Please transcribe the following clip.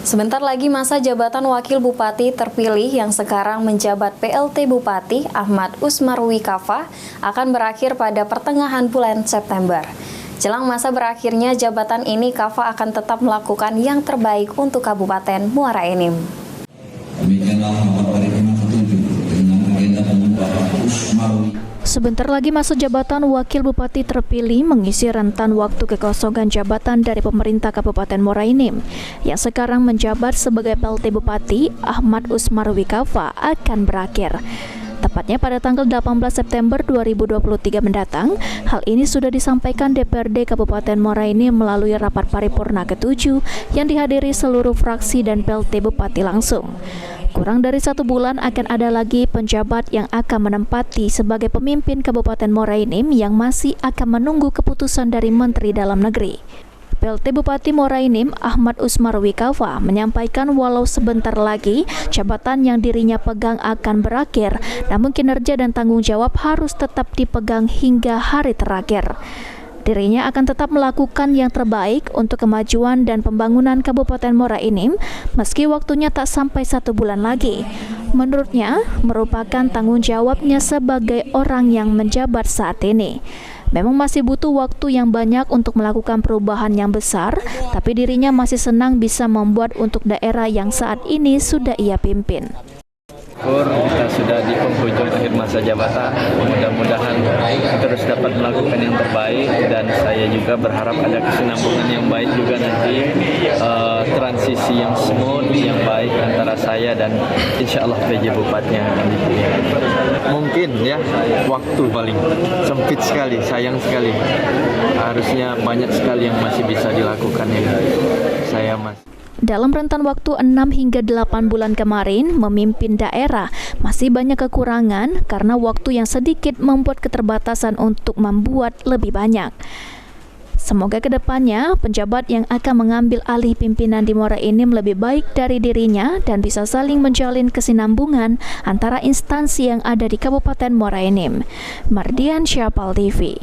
Sebentar lagi masa jabatan Wakil Bupati terpilih yang sekarang menjabat PLT Bupati Ahmad Usmarwi Kafa akan berakhir pada pertengahan bulan September. Jelang masa berakhirnya jabatan ini, Kafa akan tetap melakukan yang terbaik untuk Kabupaten Muara Enim. Demikianlah rapat paripurna ke-7 dengan agenda pengubahan Usmarwi. Sebentar lagi masa jabatan Wakil Bupati terpilih mengisi rentan waktu kekosongan jabatan dari pemerintah Kabupaten Muara Enim. Yang sekarang menjabat sebagai PLT Bupati, Ahmad Usmarwi Kafa akan berakhir. Tepatnya pada tanggal 18 September 2023 mendatang. Hal ini sudah disampaikan DPRD Kabupaten Muara Enim melalui rapat paripurna ke-7 yang dihadiri seluruh fraksi dan PLT Bupati langsung. Kurang dari 1 bulan akan ada lagi penjabat yang akan menempati sebagai pemimpin Kabupaten Muara Enim yang masih akan menunggu keputusan dari Menteri Dalam Negeri. PLT Bupati Muara Enim Ahmad Usmarwi Kafa menyampaikan walau sebentar lagi jabatan yang dirinya pegang akan berakhir, namun kinerja dan tanggung jawab harus tetap dipegang hingga hari terakhir. Dirinya akan tetap melakukan yang terbaik untuk kemajuan dan pembangunan Kabupaten Muara Enim meski waktunya tak sampai 1 bulan lagi. Menurutnya, merupakan tanggung jawabnya sebagai orang yang menjabat saat ini. Memang masih butuh waktu yang banyak untuk melakukan perubahan yang besar, tapi dirinya masih senang bisa membuat untuk daerah yang saat ini sudah ia pimpin. Kita sudah di penghujung akhir masa jabatan, mudah-mudahan terus dapat melakukan yang terbaik, dan saya juga berharap ada kesinambungan yang baik juga nanti, transisi yang smooth, yang baik antara saya dan insya Allah PJ Bupatinya akan dipilih. Mungkin ya, waktu paling sempit sekali, sayang sekali. Harusnya banyak sekali yang masih bisa dilakukan yang saya masih. Dalam rentan waktu 6 hingga 8 bulan kemarin, memimpin daerah masih banyak kekurangan karena waktu yang sedikit membuat keterbatasan untuk membuat lebih banyak. Semoga kedepannya penjabat yang akan mengambil alih pimpinan di Muara Enim lebih baik dari dirinya dan bisa saling menjalin kesinambungan antara instansi yang ada di Kabupaten Muara Enim. Mardian Syapal TV.